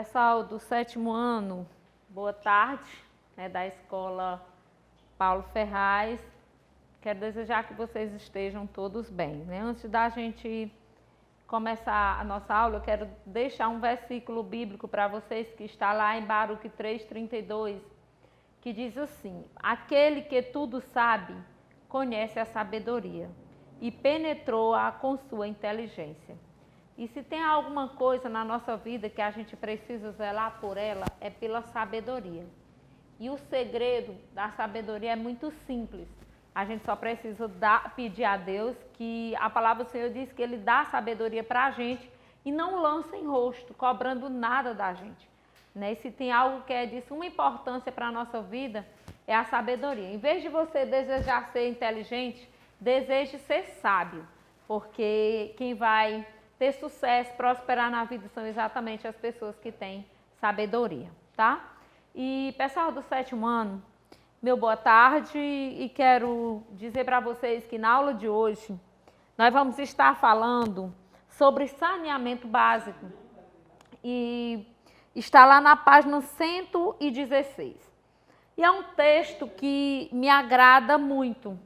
Pessoal do 7º ano, boa tarde, da Escola Paulo Ferraz. Quero desejar que vocês estejam todos bem. Antes da gente começar a nossa aula, eu quero deixar um versículo bíblico para vocês que está lá em Baruque 3:32, que diz assim: aquele que tudo sabe, conhece a sabedoria e penetrou-a com sua inteligência. E se tem alguma coisa na nossa vida que a gente precisa zelar por ela, é pela sabedoria. E o segredo da sabedoria é muito simples. A gente só precisa pedir a Deus, que a palavra do Senhor diz que Ele dá sabedoria para a gente e não lança em rosto, cobrando nada da gente. E se tem algo que é de suma importância para a nossa vida, é a sabedoria. Em vez de você desejar ser inteligente, deseje ser sábio, porque quem vai ter sucesso, prosperar na vida são exatamente as pessoas que têm sabedoria, tá? E pessoal do 7º ano, meu boa tarde, e quero dizer para vocês que na aula de hoje nós vamos estar falando sobre saneamento básico e está lá na página 116. E é um texto que me agrada muito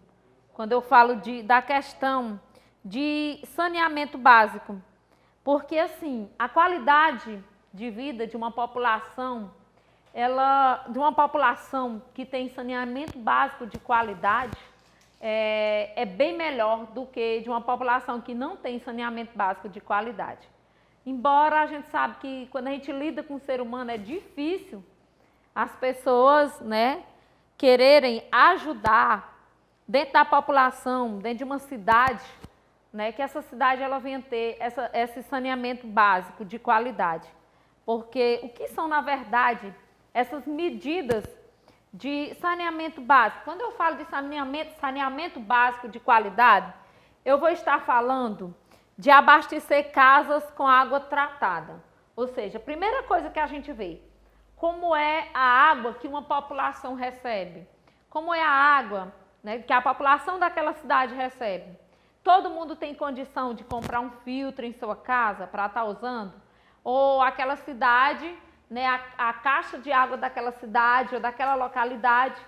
quando eu falo da questão de saneamento básico, porque assim, a qualidade de vida de uma população, de uma população que tem saneamento básico de qualidade, é bem melhor do que de uma população que não tem saneamento básico de qualidade. Embora a gente sabe que quando a gente lida com o ser humano é difícil as pessoas, quererem ajudar dentro da população, dentro de uma cidade, que essa cidade ela venha ter esse saneamento básico de qualidade. Porque o que são, na verdade, essas medidas de saneamento básico? Quando eu falo de saneamento básico de qualidade, eu vou estar falando de abastecer casas com água tratada. Ou seja, a primeira coisa que a gente vê, como é a água que uma população recebe, como é a água que a população daquela cidade recebe. Todo mundo tem condição de comprar um filtro em sua casa para estar usando? Ou aquela cidade, a caixa de água daquela cidade ou daquela localidade,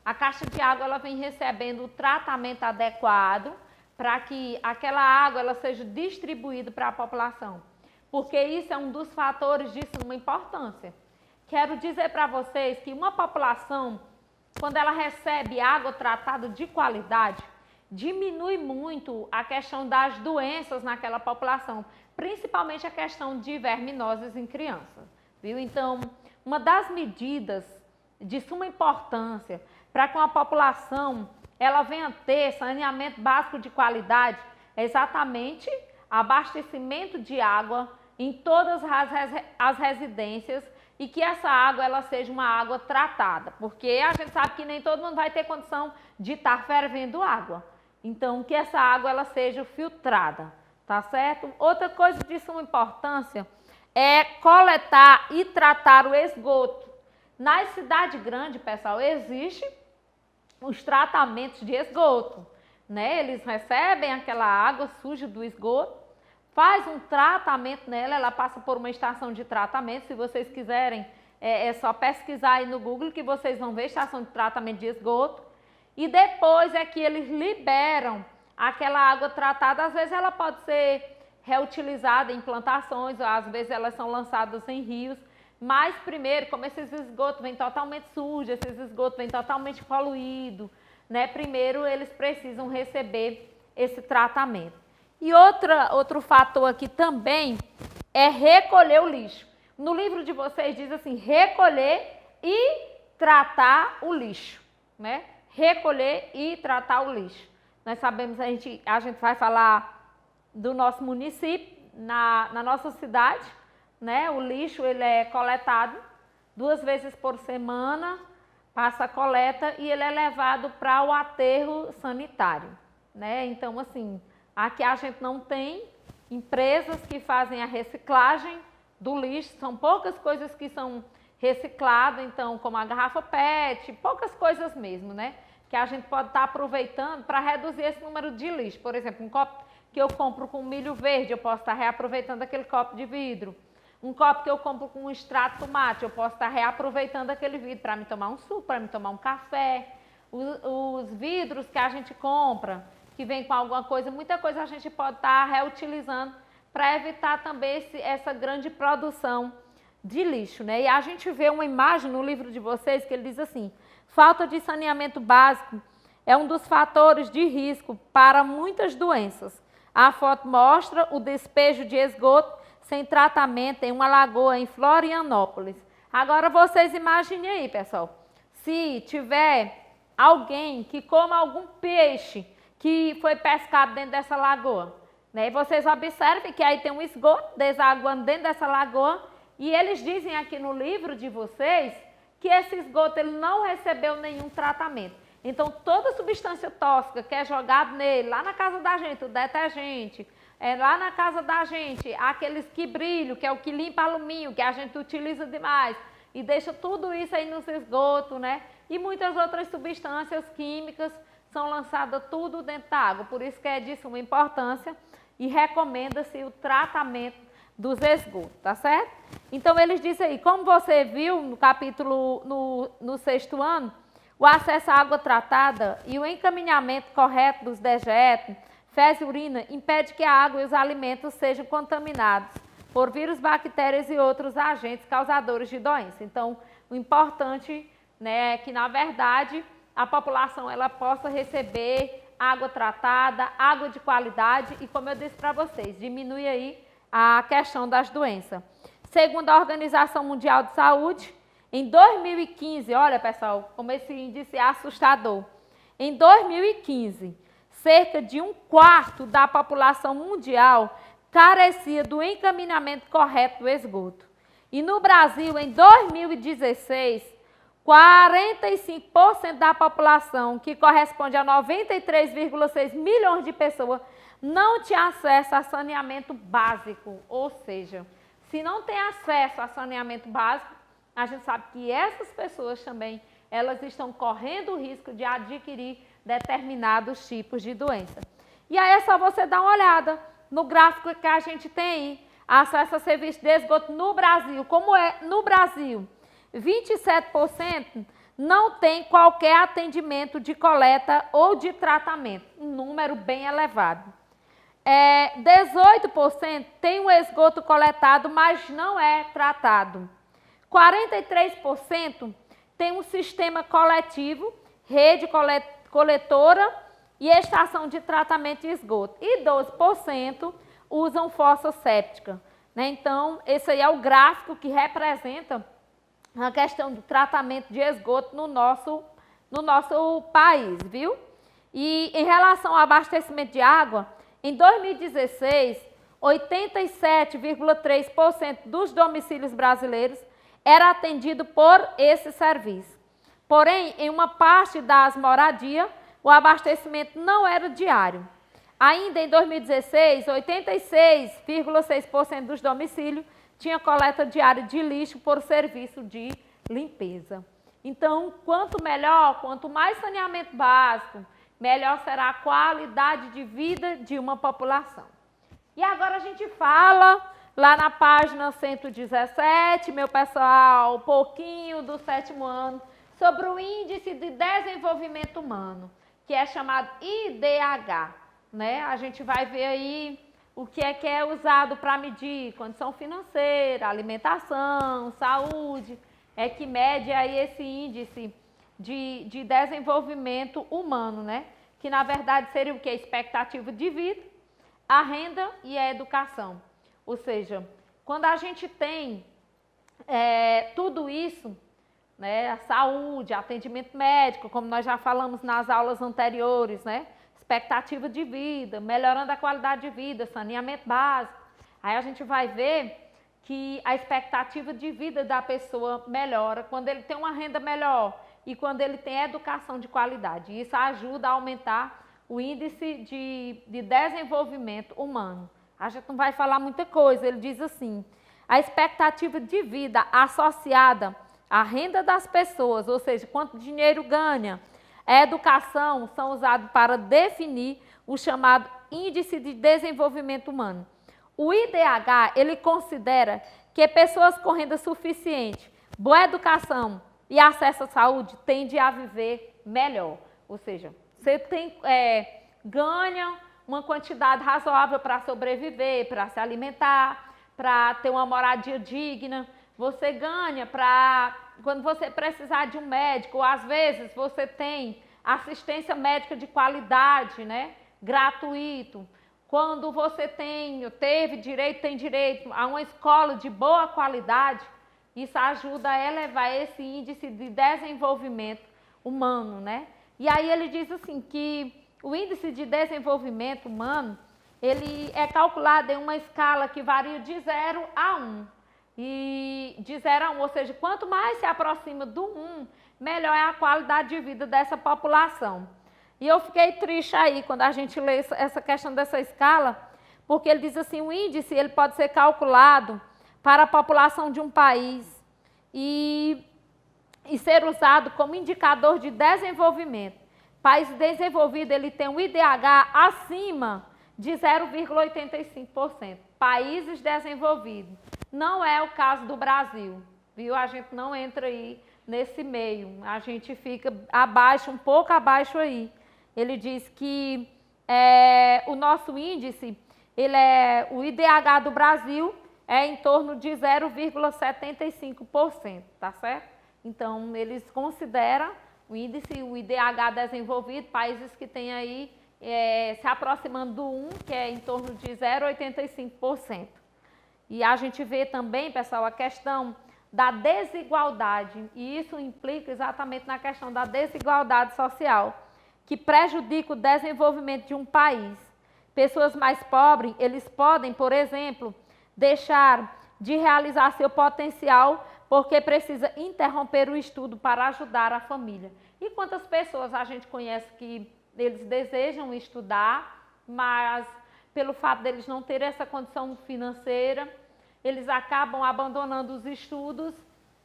a caixa de água ela vem recebendo o tratamento adequado para que aquela água ela seja distribuída para a população. Porque isso é um dos fatores de suma importância. Quero dizer para vocês que uma população, quando ela recebe água tratada de qualidade, diminui muito a questão das doenças naquela população, principalmente a questão de verminoses em crianças, viu? Então, uma das medidas de suma importância para que uma população ela venha ter saneamento básico de qualidade é exatamente abastecimento de água em todas as residências e que essa água ela seja uma água tratada, porque a gente sabe que nem todo mundo vai ter condição de estar fervendo água. Então, que essa água ela seja filtrada, tá certo? Outra coisa de suma importância é coletar e tratar o esgoto. Na cidade grande, pessoal, existem os tratamentos de esgoto, Eles recebem aquela água suja do esgoto, faz um tratamento nela, ela passa por uma estação de tratamento. Se vocês quiserem, é só pesquisar aí no Google que vocês vão ver estação de tratamento de esgoto. E depois é que eles liberam aquela água tratada. Às vezes ela pode ser reutilizada em plantações, às vezes elas são lançadas em rios. Mas primeiro, como esses esgotos vêm totalmente sujos, esses esgotos vêm totalmente poluídos, primeiro eles precisam receber esse tratamento. E outro fator aqui também é recolher o lixo. No livro de vocês diz assim, recolher e tratar o lixo, Recolher e tratar o lixo. Nós sabemos, a gente vai falar do nosso município, na nossa cidade, O lixo ele é coletado 2 vezes por semana, passa a coleta e ele é levado para o aterro sanitário, Então, assim, aqui a gente não tem empresas que fazem a reciclagem do lixo, são poucas coisas que são recicladas, então, como a garrafa PET, poucas coisas mesmo, Que a gente pode estar aproveitando para reduzir esse número de lixo. Por exemplo, um copo que eu compro com milho verde, eu posso estar reaproveitando aquele copo de vidro. Um copo que eu compro com um extrato de tomate, eu posso estar reaproveitando aquele vidro para me tomar um suco, para me tomar um café. Os vidros que a gente compra, que vem com alguma coisa, muita coisa a gente pode estar reutilizando para evitar também essa grande produção de lixo, né? E a gente vê uma imagem no livro de vocês que ele diz assim: falta de saneamento básico é um dos fatores de risco para muitas doenças. A foto mostra o despejo de esgoto sem tratamento em uma lagoa em Florianópolis. Agora vocês imaginem aí, pessoal, se tiver alguém que coma algum peixe que foi pescado dentro dessa lagoa, né? E vocês observem que aí tem um esgoto desaguando dentro dessa lagoa, e eles dizem aqui no livro de vocês que esse esgoto ele não recebeu nenhum tratamento. Então, toda substância tóxica que é jogada nele, lá na casa da gente, o detergente, lá na casa da gente, aqueles que brilham, que é o que limpa alumínio, que a gente utiliza demais, e deixa tudo isso aí nos esgotos, né? E muitas outras substâncias químicas são lançadas tudo dentro da água. Por isso que é de suma importância e recomenda-se o tratamento dos esgotos, tá certo? Então, eles dizem aí, como você viu no capítulo, no 6º ano, o acesso à água tratada e o encaminhamento correto dos dejetos, fezes e urina impede que a água e os alimentos sejam contaminados por vírus, bactérias e outros agentes causadores de doença. Então, o importante, né, é que, na verdade, a população ela possa receber água tratada, água de qualidade e, como eu disse para vocês, diminui aí a questão das doenças. Segundo a Organização Mundial de Saúde, em 2015, olha pessoal, como esse índice é assustador. Em 2015, cerca de 1/4 da população mundial carecia do encaminhamento correto do esgoto. E no Brasil, em 2016, 45% da população, que corresponde a 93,6 milhões de pessoas, não tinha acesso a saneamento básico. Ou seja, se não tem acesso a saneamento básico, a gente sabe que essas pessoas também, elas estão correndo o risco de adquirir determinados tipos de doença. E aí é só você dar uma olhada no gráfico que a gente tem, acesso a serviço de esgoto no Brasil. Como é no Brasil? 27% não tem qualquer atendimento de coleta ou de tratamento, um número bem elevado. 18% tem o esgoto coletado, mas não é tratado. 43% tem um sistema coletivo, rede coletora e estação de tratamento de esgoto. E 12% usam fossa séptica, né? Então, esse aí é o gráfico que representa a questão do tratamento de esgoto no nosso país, viu? E em relação ao abastecimento de água, em 2016, 87,3% dos domicílios brasileiros era atendido por esse serviço. Porém, em uma parte das moradias, o abastecimento não era diário. Ainda em 2016, 86,6% dos domicílios tinha coleta diária de lixo por serviço de limpeza. Então, quanto melhor, quanto mais saneamento básico, melhor será a qualidade de vida de uma população. E agora a gente fala, lá na página 117, meu pessoal, um pouquinho do 7º ano, sobre o Índice de Desenvolvimento Humano, que é chamado IDH, né? A gente vai ver aí o que é usado para medir condição financeira, alimentação, saúde, que mede aí esse índice de desenvolvimento humano, né? Que na verdade seria o que? A expectativa de vida, a renda e a educação. Ou seja, quando a gente tem tudo isso, né? A saúde, atendimento médico, como nós já falamos nas aulas anteriores, né? Expectativa de vida, melhorando a qualidade de vida, saneamento básico. Aí a gente vai ver que a expectativa de vida da pessoa melhora quando ele tem uma renda melhor e quando ele tem educação de qualidade. Isso ajuda a aumentar o índice de desenvolvimento humano. A gente não vai falar muita coisa, ele diz assim, a expectativa de vida associada à renda das pessoas, ou seja, quanto dinheiro ganha, a educação são usados para definir o chamado Índice de Desenvolvimento Humano. O IDH, ele considera que pessoas com renda suficiente, boa educação e acesso à saúde tendem a viver melhor. Ou seja, você ganha uma quantidade razoável para sobreviver, para se alimentar, para ter uma moradia digna. Você ganha para, quando você precisar de um médico, ou às vezes você tem assistência médica de qualidade, né? Gratuito. Quando você tem direito a uma escola de boa qualidade, isso ajuda a elevar esse índice de desenvolvimento humano, né? E aí ele diz assim que o índice de desenvolvimento humano, ele é calculado em uma escala que varia de 0 a 1. E de 0 a 1, ou seja, quanto mais se aproxima do 1, melhor é a qualidade de vida dessa população. E eu fiquei triste aí quando a gente lê essa questão dessa escala, porque ele diz assim, o índice ele pode ser calculado para a população de um país e ser usado como indicador de desenvolvimento. País desenvolvido ele tem um IDH acima de 0,85%. Países desenvolvidos. Não é o caso do Brasil, viu? A gente não entra aí nesse meio, a gente fica abaixo, um pouco abaixo aí. Ele diz que o nosso índice, o IDH do Brasil é em torno de 0,75%, tá certo? Então, eles consideram o índice, o IDH desenvolvido, países que têm aí se aproximando do 1, que é em torno de 0,85%. E a gente vê também, pessoal, a questão da desigualdade, e isso implica exatamente na questão da desigualdade social, que prejudica o desenvolvimento de um país. Pessoas mais pobres, eles podem, por exemplo, deixar de realizar seu potencial porque precisa interromper o estudo para ajudar a família. E quantas pessoas a gente conhece que eles desejam estudar, mas pelo fato deles não terem essa condição financeira, eles acabam abandonando os estudos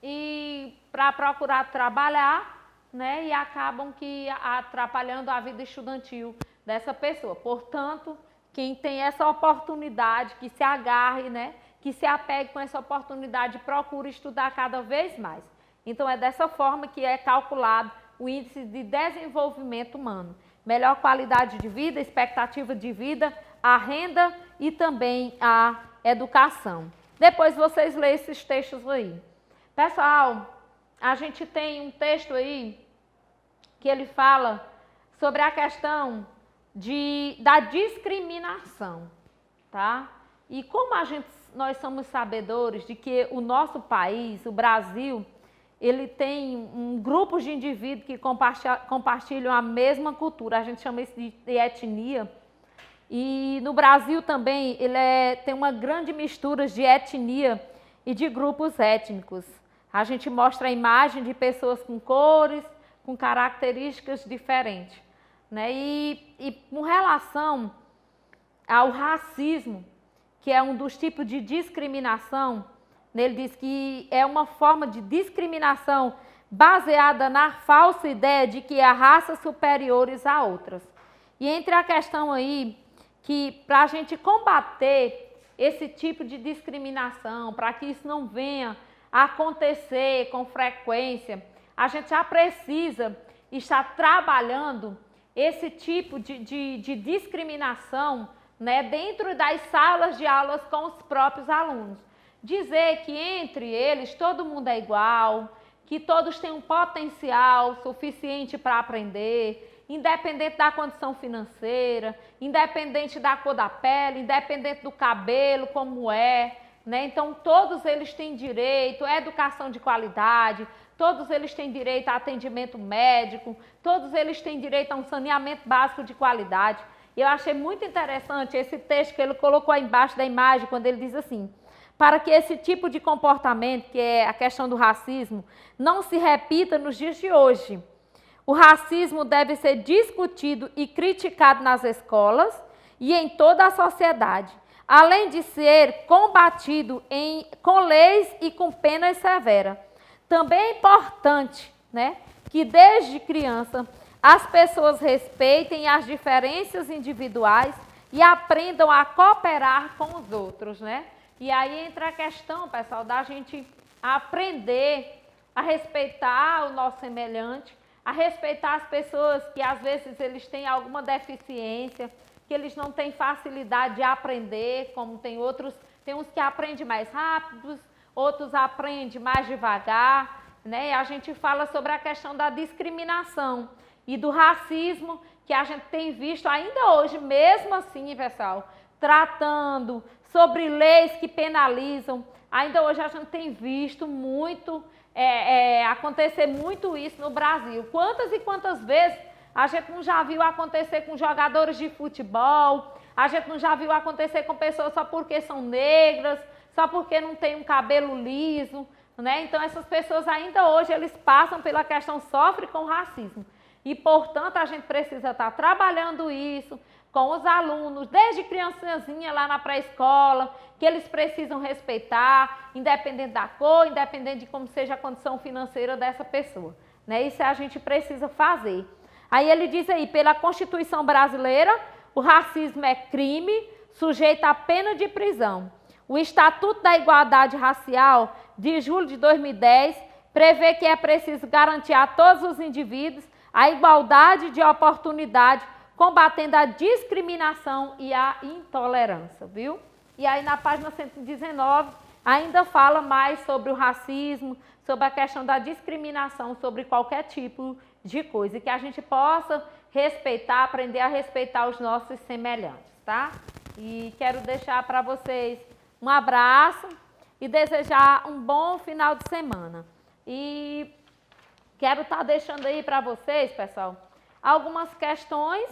e para procurar trabalhar, né, e acabam que atrapalhando a vida estudantil dessa pessoa. Portanto, quem tem essa oportunidade, que se agarre, né, que se apegue com essa oportunidade, procure estudar cada vez mais. Então, é dessa forma que é calculado o índice de desenvolvimento humano. Melhor qualidade de vida, expectativa de vida, a renda e também a educação. Depois vocês leem esses textos aí. Pessoal, a gente tem um texto aí que ele fala sobre a questão da discriminação, tá? E como nós somos sabedores de que o nosso país, o Brasil, ele tem um grupo de indivíduos que compartilham a mesma cultura, a gente chama isso de etnia. E no Brasil também tem uma grande mistura de etnia e de grupos étnicos. A gente mostra a imagem de pessoas com cores, com características diferentes, né? E com relação ao racismo, que é um dos tipos de discriminação, ele diz que é uma forma de discriminação baseada na falsa ideia de que há raças superiores a outras. E entre a questão aí, que para a gente combater esse tipo de discriminação, para que isso não venha a acontecer com frequência, a gente já precisa estar trabalhando esse tipo de discriminação, né, dentro das salas de aulas com os próprios alunos. Dizer que entre eles todo mundo é igual, que todos têm um potencial suficiente para aprender, independente da condição financeira, independente da cor da pele, independente do cabelo, como é, né? Então, todos eles têm direito à educação de qualidade, todos eles têm direito a atendimento médico, todos eles têm direito a um saneamento básico de qualidade. E eu achei muito interessante esse texto que ele colocou aí embaixo da imagem, quando ele diz assim: para que esse tipo de comportamento, que é a questão do racismo, não se repita nos dias de hoje. O racismo deve ser discutido e criticado nas escolas e em toda a sociedade, além de ser combatido com leis e com penas severas. Também é importante, né, que desde criança as pessoas respeitem as diferenças individuais e aprendam a cooperar com os outros, né? E aí entra a questão, pessoal, da gente aprender a respeitar o nosso semelhante, a respeitar as pessoas que às vezes eles têm alguma deficiência, que eles não têm facilidade de aprender, como tem outros, tem uns que aprendem mais rápidos, outros aprendem mais devagar, né? E a gente fala sobre a questão da discriminação e do racismo que a gente tem visto ainda hoje, mesmo assim, pessoal, tratando sobre leis que penalizam. Ainda hoje a gente tem visto muito acontecer muito isso no Brasil. Quantas e quantas vezes a gente não já viu acontecer com jogadores de futebol, a gente não já viu acontecer com pessoas só porque são negras, só porque não tem um cabelo liso, né? Então essas pessoas ainda hoje eles passam pela questão, sofrem com racismo. E, portanto, a gente precisa estar trabalhando isso com os alunos, desde criancinha lá na pré-escola, que eles precisam respeitar, independente da cor, independente de como seja a condição financeira dessa pessoa, né? Isso a gente precisa fazer. Aí ele diz aí, pela Constituição brasileira, o racismo é crime, sujeito à pena de prisão. O Estatuto da Igualdade Racial, de julho de 2010, prevê que é preciso garantir a todos os indivíduos a igualdade de oportunidade, combatendo a discriminação e a intolerância, viu? E aí na página 119 ainda fala mais sobre o racismo, sobre a questão da discriminação, sobre qualquer tipo de coisa, e que a gente possa respeitar, aprender a respeitar os nossos semelhantes, tá? E quero deixar para vocês um abraço e desejar um bom final de semana. E quero estar deixando aí para vocês, pessoal, algumas questões.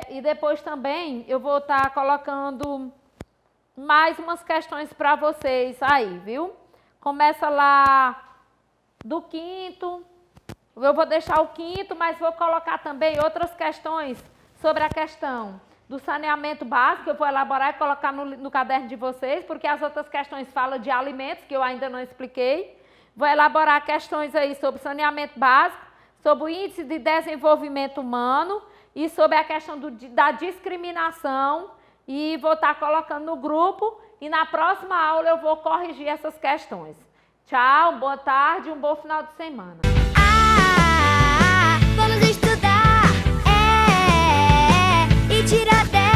E depois também eu vou estar colocando mais umas questões para vocês aí, viu? Começa lá do quinto, eu vou deixar o quinto, mas vou colocar também outras questões sobre a questão do saneamento básico, eu vou elaborar e colocar no caderno de vocês, porque as outras questões falam de alimentos, que eu ainda não expliquei. Vou elaborar questões aí sobre saneamento básico, sobre o índice de desenvolvimento humano, e sobre a questão da discriminação, e vou estar colocando no grupo, e na próxima aula eu vou corrigir essas questões. Tchau, boa tarde, um bom final de semana. Vamos estudar, e tirar 10.